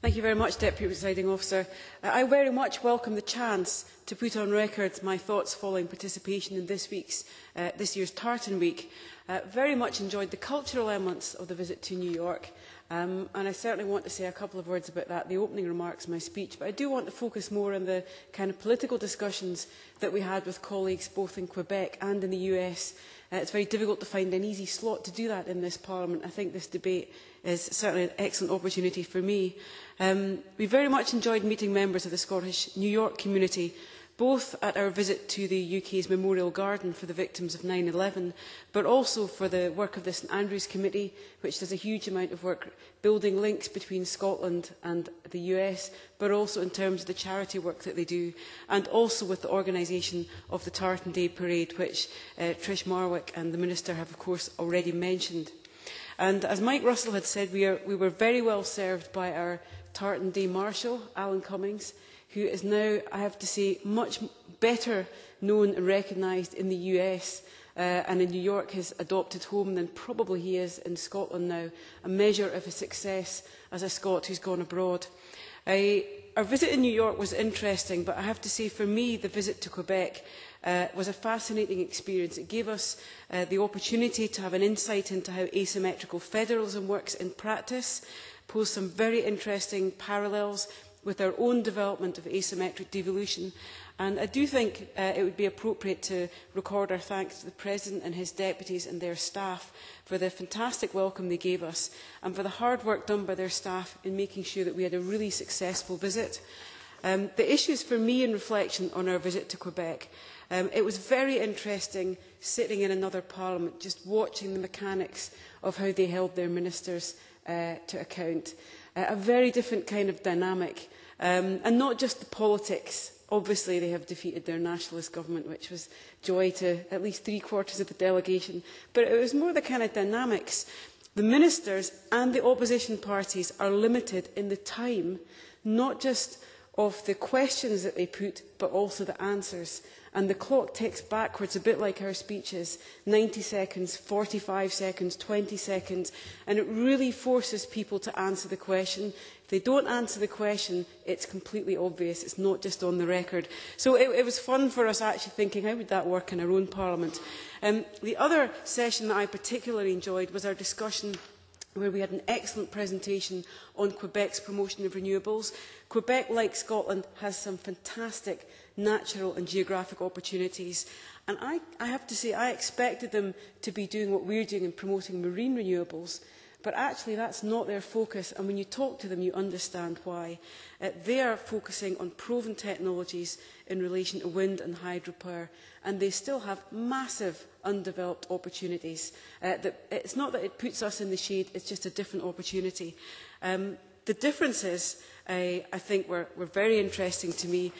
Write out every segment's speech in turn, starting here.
Thank you very much, Deputy Presiding Officer. I very much welcome the chance to put on record my thoughts following participation in this year's Tartan Week. Very much enjoyed the cultural elements of the visit to New York, and I certainly want to say a couple of words about that, the opening remarks in my speech, but I do want to focus more on the kind of political discussions that we had with colleagues both in Quebec and in the US. It's very difficult to find an easy slot to do that in this Parliament. I think this debate is certainly an excellent opportunity for me. We very much enjoyed meeting members of the Scottish New York community, both at our visit to the UK's Memorial Garden for the victims of 9/11, but also for the work of the St Andrews Committee, which does a huge amount of work building links between Scotland and the US, but also in terms of the charity work that they do, and also with the organisation of the Tartan Day Parade, which Trish Marwick and the Minister have, of course, already mentioned. And as Mike Russell had said, we were very well served by our Tartan Day Marshal, Alan Cummings, who is now, I have to say, much better known and recognised in the US and in New York, his adopted home, than probably he is in Scotland now, a measure of his success as a Scot who's gone abroad. Our visit in New York was interesting, but I have to say, for me, the visit to Quebec was a fascinating experience. It gave us the opportunity to have an insight into how asymmetrical federalism works in practice, posed some very interesting parallels with our own development of asymmetric devolution. And I do think it would be appropriate to record our thanks to the President and his deputies and their staff for the fantastic welcome they gave us and for the hard work done by their staff in making sure that we had a really successful visit. The issues for me in reflection on our visit to Quebec, it was very interesting sitting in another parliament, just watching the mechanics of how they held their ministers to account. A very different kind of dynamic, and not just the politics. Obviously, they have defeated their nationalist government, which was joy to at least 3/4 of the delegation. But it was more the kind of dynamics. The ministers and the opposition parties are limited in the time, not just of the questions that they put, but also the answers. And the clock ticks backwards, a bit like our speeches, 90 seconds, 45 seconds, 20 seconds, and it really forces people to answer the question. If they don't answer the question, it's completely obvious. It's not just on the record. So it was fun for us actually thinking, how would that work in our own Parliament? The other session that I particularly enjoyed was our discussion where we had an excellent presentation on Quebec's promotion of renewables. Quebec, like Scotland, has some fantastic natural and geographic opportunities. And I have to say, I expected them to be doing what we're doing in promoting marine renewables, but actually that's not their focus, and when you talk to them you understand why. They are focusing on proven technologies in relation to wind and hydropower, and they still have massive undeveloped opportunities. It's not that it puts us in the shade, it's just a different opportunity. The differences, I think, were very interesting to me.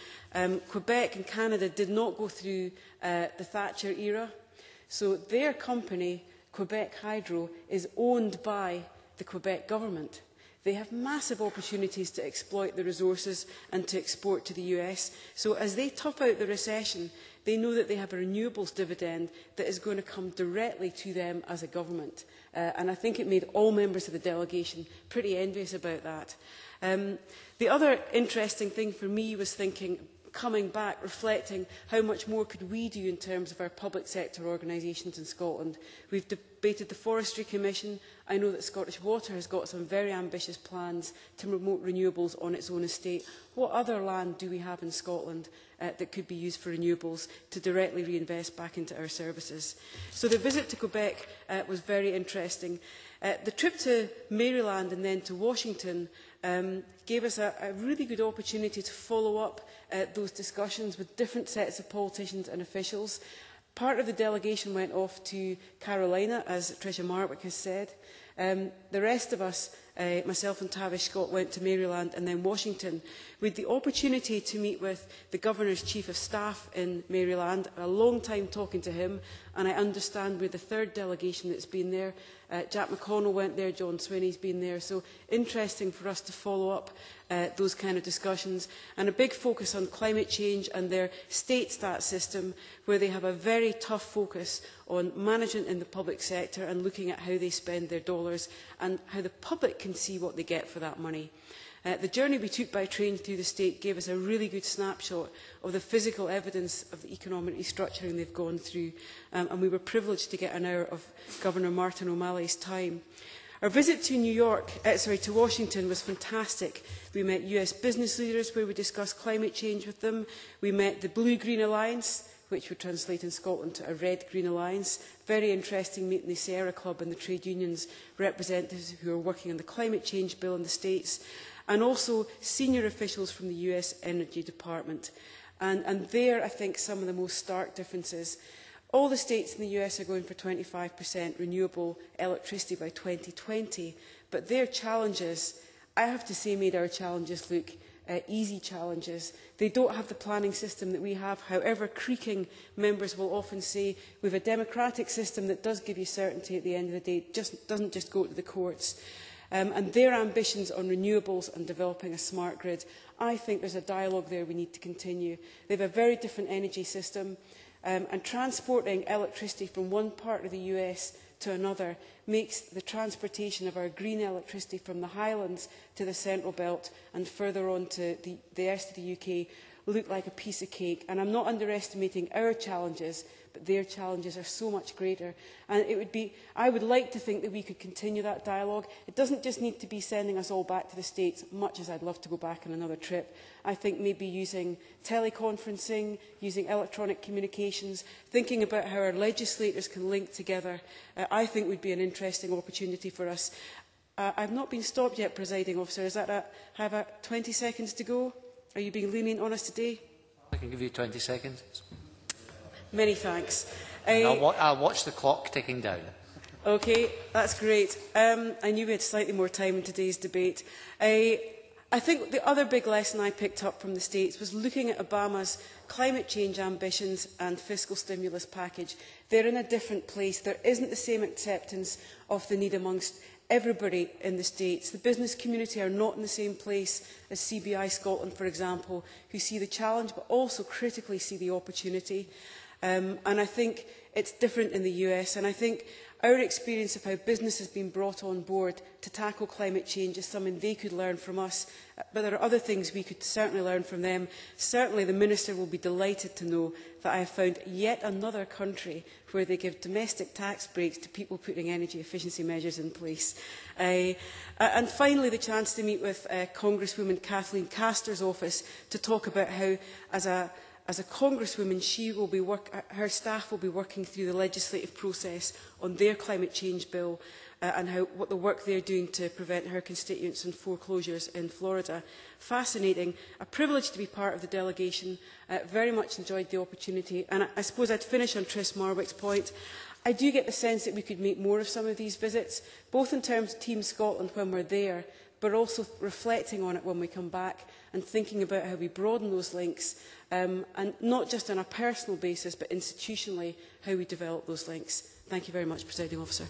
Quebec and Canada did not go through the Thatcher era, so their company, Quebec Hydro, is owned by the Quebec government. They have massive opportunities to exploit the resources and to export to the US. So as they tough out the recession, they know that they have a renewables dividend that is going to come directly to them as a government. And I think it made all members of the delegation pretty envious about that. The other interesting thing for me was thinking, coming back, reflecting how much more could we do in terms of our public sector organisations in Scotland. We've debated the Forestry Commission. I know that Scottish Water has got some very ambitious plans to promote renewables on its own estate. What other land do we have in Scotland that could be used for renewables to directly reinvest back into our services? So the visit to Quebec was very interesting. The trip to Maryland and then to Washington gave us a really good opportunity to follow up those discussions with different sets of politicians and officials. Part of the delegation went off to Carolina, as Tricia Marwick has said. The rest of us, myself and Tavish Scott, went to Maryland and then Washington with the opportunity to meet with the Governor's Chief of Staff in Maryland. A long time talking to him, and I understand we're the third delegation that's been there. Jack McConnell went there, John Swinney's been there, so interesting for us to follow up those kind of discussions. And a big focus on climate change and their state stat system, where they have a very tough focus on management in the public sector and looking at how they spend their dollars and how the public can see what they get for that money. The journey we took by train through the state gave us a really good snapshot of the physical evidence of the economic restructuring they've gone through, and we were privileged to get an hour of Governor Martin O'Malley's time. Our visit to Washington was fantastic. We met US business leaders where we discussed climate change with them. We met the Blue-Green Alliance, which would translate in Scotland to a Red-Green Alliance. Very interesting meeting the Sierra Club and the trade unions representatives who are working on the climate change bill in the States, and also senior officials from the US Energy Department. And there, I think, some of the most stark differences. All the states in the US are going for 25% renewable electricity by 2020, but their challenges, I have to say, made our challenges look easy challenges. They don't have the planning system that we have. However, creaking members will often say we have a democratic system that does give you certainty at the end of the day. It doesn't just go to the courts. And their ambitions on renewables and developing a smart grid, I think there's a dialogue there we need to continue. They have a very different energy system. And transporting electricity from one part of the US to another makes the transportation of our green electricity from the Highlands to the Central Belt and further on to the rest of the UK look like a piece of cake. And I'm not underestimating our challenges, but their challenges are so much greater. And I would like to think that we could continue that dialogue. It doesn't just need to be sending us all back to the States, much as I'd love to go back on another trip. I think maybe using teleconferencing, using electronic communications, thinking about how our legislators can link together, I think would be an interesting opportunity for us. I've not been stopped yet, Presiding Officer. I have 20 seconds to go? Are you being lenient on us today? I can give you 20 seconds. Many thanks. I'll watch the clock ticking down. Okay, that's great. I knew we had slightly more time in today's debate. I think the other big lesson I picked up from the States was looking at Obama's climate change ambitions and fiscal stimulus package. They're in a different place. There isn't the same acceptance of the need amongst everybody in the States. The business community are not in the same place as CBI Scotland, for example, who see the challenge but also critically see the opportunity. And I think it's different in the US. And I think our experience of how business has been brought on board to tackle climate change is something they could learn from us. But there are other things we could certainly learn from them. Certainly the Minister will be delighted to know that I have found yet another country where they give domestic tax breaks to people putting energy efficiency measures in place. And finally, the chance to meet with Congresswoman Kathleen Castor's office to talk about how, as a Congresswoman, her staff will be working through the legislative process on their climate change bill and what the work they're doing to prevent her constituents from foreclosures in Florida. Fascinating. A privilege to be part of the delegation. Very much enjoyed the opportunity. And I suppose I'd finish on Tris Marwick's point. I do get the sense that we could make more of some of these visits, both in terms of Team Scotland when we're there, but also reflecting on it when we come back and thinking about how we broaden those links, and not just on a personal basis, but institutionally, how we develop those links. Thank you very much, Presiding Officer.